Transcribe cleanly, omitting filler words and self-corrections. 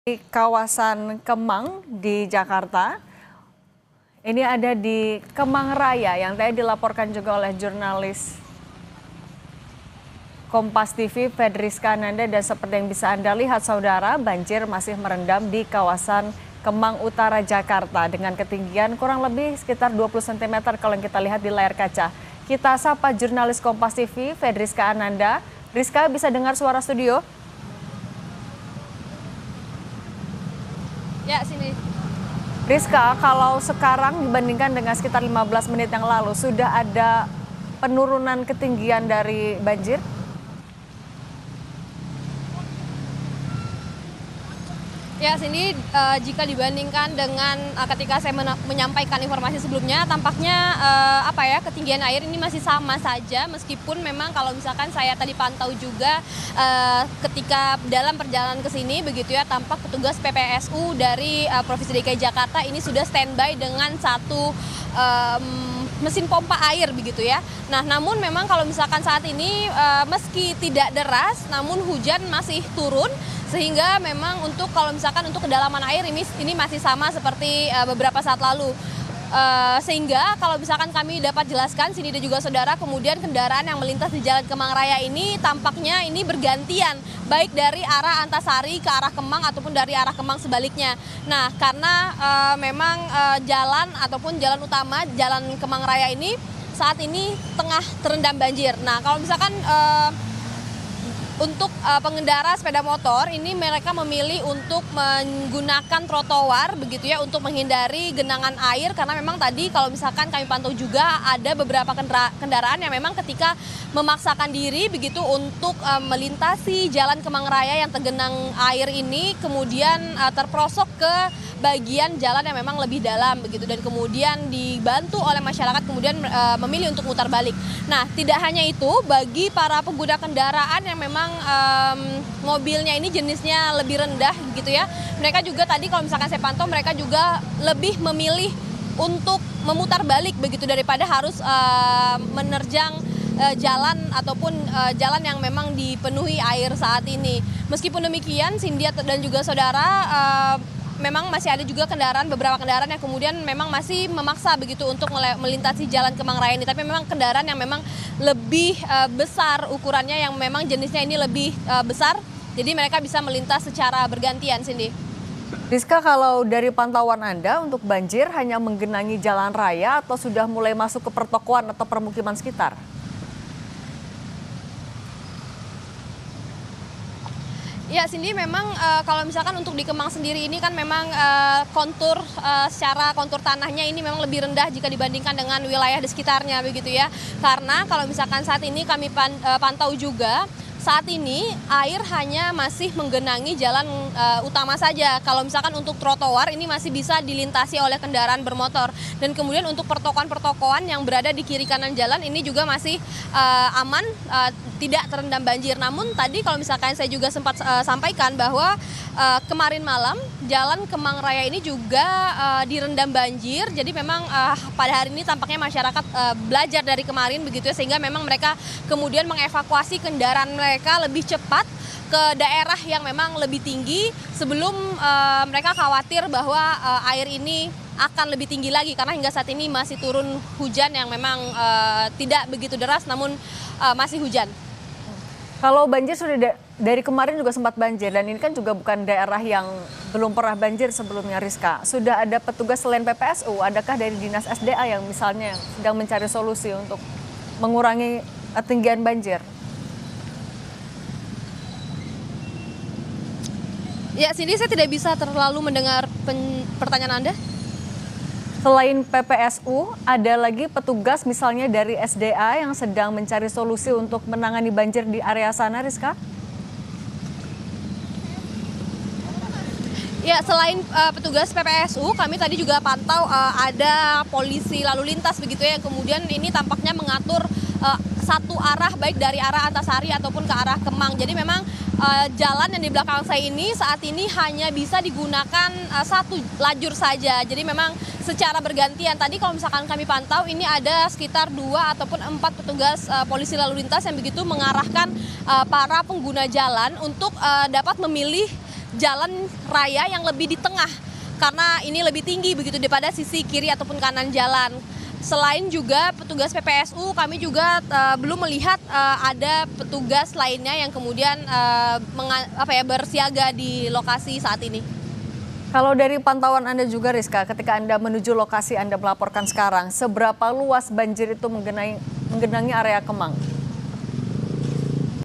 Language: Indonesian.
Di kawasan Kemang di Jakarta. Ini ada di Kemang Raya yang tadi dilaporkan juga oleh jurnalis Kompas TV Fedriska Ananda, dan seperti yang bisa Anda lihat saudara, banjir masih merendam di kawasan Kemang Utara Jakarta dengan ketinggian kurang lebih sekitar 20 cm kalau yang kita lihat di layar kaca. Kita sapa jurnalis Kompas TV Fedriska Ananda. Rizka, bisa dengar suara studio? Ya, sini. Rizka, kalau sekarang dibandingkan dengan sekitar 15 menit yang lalu, sudah ada penurunan ketinggian dari banjir? Ya, sini jika dibandingkan dengan ketika saya menyampaikan informasi sebelumnya, tampaknya ketinggian air ini masih sama saja, meskipun memang kalau misalkan saya tadi pantau juga ketika dalam perjalanan ke sini begitu ya, tampak petugas PPSU dari Provinsi DKI Jakarta ini sudah standby dengan satu mesin pompa air begitu ya. Nah, namun memang kalau misalkan saat ini meski tidak deras, namun hujan masih turun, sehingga memang untuk kalau misalkan untuk kedalaman air ini masih sama seperti beberapa saat lalu. Sehingga kalau misalkan kami dapat jelaskan sini dan juga saudara, kemudian kendaraan yang melintas di Jalan Kemang Raya ini tampaknya ini bergantian, baik dari arah Antasari ke arah Kemang ataupun dari arah Kemang sebaliknya. Nah, karena memang jalan ataupun jalan utama Jalan Kemang Raya ini saat ini tengah terendam banjir. Nah, kalau misalkan untuk pengendara sepeda motor ini mereka memilih untuk menggunakan trotoar begitu ya, untuk menghindari genangan air, karena memang tadi kalau misalkan kami pantau juga ada beberapa kendaraan yang memang ketika memaksakan diri begitu untuk melintasi Jalan Kemang Raya yang tergenang air ini, kemudian terprosok ke bagian jalan yang memang lebih dalam begitu, dan kemudian dibantu oleh masyarakat kemudian memilih untuk mutar balik. Nah, tidak hanya itu, bagi para pengguna kendaraan yang memang mobilnya ini jenisnya lebih rendah gitu ya, mereka juga tadi kalau misalkan saya pantau, mereka juga lebih memilih untuk memutar balik begitu daripada harus menerjang jalan ataupun jalan yang memang dipenuhi air saat ini. Meskipun demikian, Cindy dan juga saudara, memang masih ada juga beberapa kendaraan yang kemudian memang masih memaksa begitu untuk melintasi Jalan Kemang Raya ini. Tapi memang kendaraan yang memang lebih besar ukurannya, yang memang jenisnya ini lebih besar, jadi mereka bisa melintas secara bergantian, Cindy. Rizka, kalau dari pantauan Anda untuk banjir hanya menggenangi jalan raya atau sudah mulai masuk ke pertokoan atau permukiman sekitar? Ya, Cindy, memang kalau misalkan untuk di Kemang sendiri ini kan memang secara kontur tanahnya ini memang lebih rendah jika dibandingkan dengan wilayah di sekitarnya begitu ya. Karena kalau misalkan saat ini kami pantau juga, saat ini air hanya masih menggenangi jalan utama saja. Kalau misalkan untuk trotoar ini masih bisa dilintasi oleh kendaraan bermotor. Dan kemudian untuk pertokoan-pertokoan yang berada di kiri kanan jalan ini juga masih aman, tidak terendam banjir. Namun tadi kalau misalkan saya juga sempat sampaikan bahwa kemarin malam Jalan Kemang Raya ini juga direndam banjir. Jadi memang pada hari ini tampaknya masyarakat belajar dari kemarin begitu ya, sehingga memang mereka kemudian mengevakuasi kendaraan mereka lebih cepat ke daerah yang memang lebih tinggi sebelum mereka khawatir bahwa air ini akan lebih tinggi lagi, karena hingga saat ini masih turun hujan yang memang tidak begitu deras, namun masih hujan. Kalau banjir sudah dari kemarin juga sempat banjir, dan ini kan juga bukan daerah yang belum pernah banjir sebelumnya, Rizka. Sudah ada petugas selain PPSU, adakah dari Dinas SDA yang misalnya sedang mencari solusi untuk mengurangi ketinggian banjir? Ya, Cindy, saya tidak bisa terlalu mendengar pertanyaan Anda. Selain PPSU, ada lagi petugas misalnya dari SDA yang sedang mencari solusi untuk menangani banjir di area sana, Rizka? Ya, selain petugas PPSU, kami tadi juga pantau ada polisi lalu lintas begitu ya, kemudian ini tampaknya mengatur satu arah, baik dari arah Antasari ataupun ke arah Kemang. Jadi memang jalan yang di belakang saya ini saat ini hanya bisa digunakan satu lajur saja. Jadi memang secara bergantian. Tadi kalau misalkan kami pantau, ini ada sekitar 2 ataupun 4 petugas polisi lalu lintas yang begitu mengarahkan para pengguna jalan untuk dapat memilih jalan raya yang lebih di tengah karena ini lebih tinggi begitu daripada sisi kiri ataupun kanan jalan. Selain juga petugas PPSU, kami juga belum melihat ada petugas lainnya yang kemudian bersiaga di lokasi saat ini. Kalau dari pantauan Anda juga Rizka, ketika Anda menuju lokasi Anda melaporkan sekarang, seberapa luas banjir itu menggenangi area Kemang?